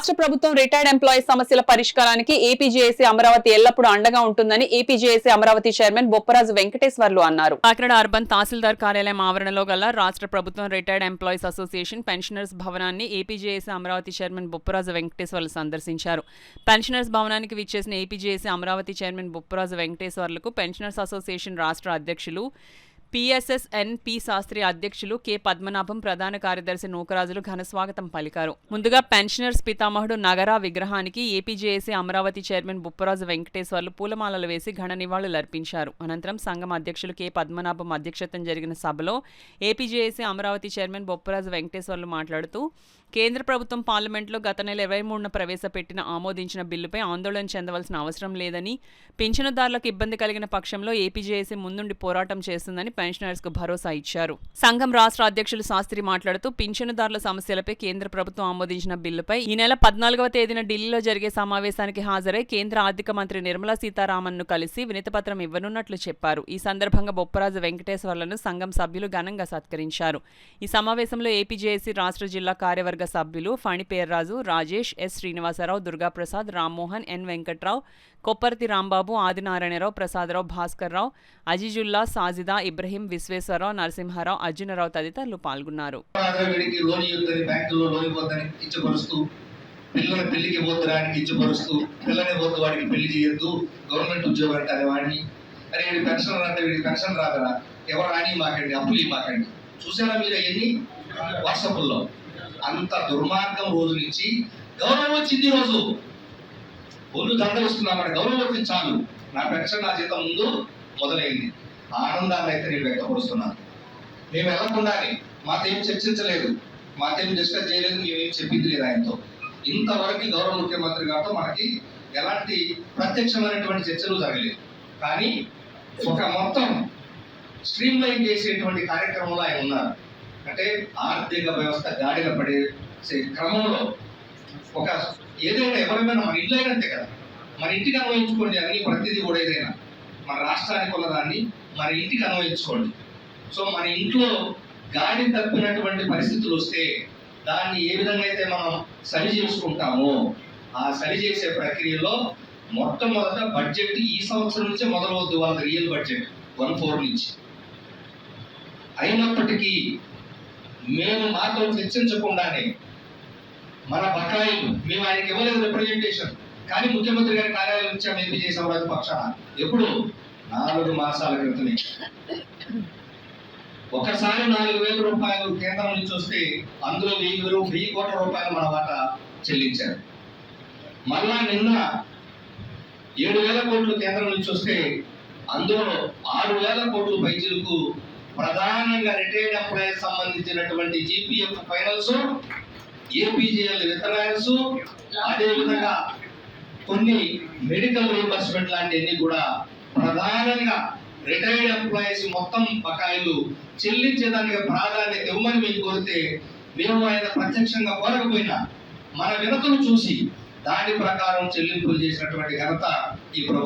రాష్ట్ర ప్రభుత్వం retired employees సమస్యల పరిష్కారానికి ఏపీజేఏసీ అమరావతి ఎల్లప్పుడూ అండగా ఉంటుందని ఏపీజేఏసీ అమరావతి చైర్మన్ బొప్పరాజు వెంకటేశ్వర్లు అన్నారు. కాకినాడ అర్బన్ తహసీల్దార్ కార్యాలయం ఆవరణలో గల రాష్ట్ర ప్రభుత్వం రిటైర్డ్ ఎంప్లాయీస్ అసోసియేషన్ పెన్షనర్స్ భవనాన్ని ఏపీజేఏసీ అమరావతి చైర్మన్ బొప్పరాజు వెంకటేశ్వర్లు సందర్శించారు. పెన్షనర్స్ భవనానికి విచ్చేసిన ఏపీజేఏసీ అమరావతి చైర్మన్ బొప్పరాజు వెంకటేశ్వర్లకు పెన్షనర్స్ అసోసియేషన్ రాష్ట్ర అధ్యక్షులు పిఎస్ఎస్ఎన్.పి. శాస్త్రి అధ్యక్షులు కె. పద్మనాభం, ప్రధాన కార్యదర్శి నూకరాజులు ఘనస్వాగతం పలికారు. ముందుగా పెన్షనర్స్ పితామహుడు నగరా విగ్రహానికి ఏపీజేఏసీ అమరావతి చైర్మన్ బొప్పరాజు వెంకటేశ్వర్లు పూలమాలలు వేసి ఘన నివాళులర్పించారు. అనంతరం సంఘం అధ్యక్షులు కె. పద్మనాభం అధ్యక్షతన జరిగిన సభలో ఏపీజేఏసీ అమరావతి చైర్మన్ బొప్పరాజు వెంకటేశ్వర్లు మాట్లాడుతూ, కేంద్ర ప్రభుత్వం పార్లమెంట్లో గత నెల 23న ప్రవేశపెట్టిన ఆమోదించిన బిల్లుపై ఆందోళన చెందవలసిన అవసరం లేదని, పింఛనుదారులకు ఇబ్బంది కలిగిన పక్షంలో ఏపీజేఏసీ ముందుండి పోరాటం చేస్తుందని పెన్షనర్స్ కు భరోసా ఇచ్చారు. సంఘం రాష్ట్ర అధ్యక్షులు శాస్త్రి మాట్లాడుతూ, పింఛనుదారుల సమస్యలపై కేంద్ర ప్రభుత్వం ఆమోదించిన బిల్లుపై ఈ నెల 14వ తేదీన ఢిల్లీలో జరిగే సమావేశానికి హాజరై కేంద్ర ఆర్థిక మంత్రి నిర్మలా సీతారామన్ ను కలిసి వినతిపత్రం ఇవ్వనున్నట్లు చెప్పారు. ఈ సందర్భంగా బొప్పరాజు వెంకటేశ్వర్లను సంఘం సభ్యులు ఘనంగా సత్కరించారు. ఈ సమావేశంలో ఏపీజేఏసీ రాష్ట్ర జిల్లా కార్యవర్గ సభ్యులు ఫణిపేర్రాజు, రాజేష్, ఎస్. శ్రీనివాసరావు, దుర్గాప్రసాద్, రామ్మోహన్, ఎన్. వెంకట్రావు, కొప్పర్తి రాంబాబు, ఆదినారాయణరావు, ప్రసాదరావు, భాస్కర్రావు, అజీజుల్లా, సాజిదా, ఇబ్రహీం, విశ్వేశ్వరరావు, నరసింహారావు, అర్జునరావు తదితరులు పాల్గొన్నారు. పిల్లల పెళ్లికి పోతురానికి ఇచ్చిపరుస్తూ, పిల్లని పోతు వాడికి పెళ్లి చేయొద్దు, గవర్నమెంట్ ఉద్యోగం అంటే వాడిని, అరే వీడి పెన్షన్ అంటే వీడికి పెన్షన్ రాదరా, ఎవరు రాని మాకండి, అప్పులు మాకండి. చూసారా మీరు అవన్నీ వాట్సాప్లో? అంత దుర్మార్గం రోజు నుంచి గౌరవం వచ్చింది. రోజు ఒళ్ళు దండలిస్తున్నామంటే గౌరవం వచ్చింది చాలు. నా పెన్షన్ నా జీతం ముందు మొదలైంది. ఆనందాన్ని అయితే నేను వ్యక్తపరుస్తున్నాను. మేము వెళ్ళకుండానే మాతో ఏం చర్చించలేదు, మాతో ఏం డిస్కస్ చేయలేదు, మేమేం చెప్పింది లేదు ఆయనతో. ఇంతవరకు గౌరవ ముఖ్యమంత్రి గారితో మనకి ఎలాంటి ప్రత్యక్షమైనటువంటి చర్చలు జరగలేదు. కానీ ఒక మొత్తం స్ట్రీమ్ లైన్ చేసేటువంటి కార్యక్రమంలో ఆయన ఉన్నారు. అంటే ఆర్థిక వ్యవస్థ గాడిన పడే క్రమంలో ఒక ఏదైనా ఎవరైనా మన ఇంట్లో అయినంతే కదా, మన ఇంటికి అన్వయించుకోండి. అన్ని ప్రతిదీ కూడా ఏదైనా మన రాష్ట్రానికి ఉన్నదాన్ని మన ఇంటికి అన్వయించుకోండి. సో మన ఇంట్లో గాడి తప్పినటువంటి పరిస్థితులు వస్తే దాన్ని ఏ విధంగా అయితే మనం సరి చేసుకుంటామో ఆ సరి చేసే ప్రక్రియలో మొట్టమొదట బడ్జెట్ ఈ సంవత్సరం నుంచే మొదలవద్దు. వాళ్ళ రియల్ బడ్జెట్ 14 నుంచి అయినప్పటికీ మేము మాతో చర్చించకుండానే మన బకాయిలు మేము ఆయనకి ఇవ్వలేదు రిప్రజెంటేషన్, కానీ ముఖ్యమంత్రి గారి కార్యాలయం ఇచ్చాము ఏపీజేఏసీ అమరావతి పక్షాన. ఎప్పుడు 4 మాసాల క్రితమే ఒకసారి 4,000 రూపాయలు కేంద్రం నుంచి వస్తే అందులో 1,000 కోట్ల రూపాయలు మన వాటా చెల్లించారు. మళ్ళా నిన్న 7,000 కోట్లు కేంద్రం నుంచి వస్తే అందులో 6,000 కోట్లు పైచీలకు ప్రధానంగా రిటైర్డ్ ఎంప్లాయీస్ సంబంధించినటువంటి జీపీఎఫ్ ఫైనల్స్, ఏపీజీఎల్ వితరాయల్స్, అదేవిధంగా కొన్ని మెడికల్ రీయింబర్స్మెంట్ లాంటివన్నీ కూడా ప్రధానంగా రిటైర్డ్ ఎంప్లాయీస్ మొత్తం బకాయిలు చెల్లించేదానికి ప్రాధాన్యత ఇవ్వమని మేము కోరితే, మేము ఆయన ప్రత్యక్షంగా కోరకపోయినా మన వినతులు చూసి దాని ప్రకారం చెల్లింపులు చేసినటువంటి ఘనత ఈ ప్రభుత్వం.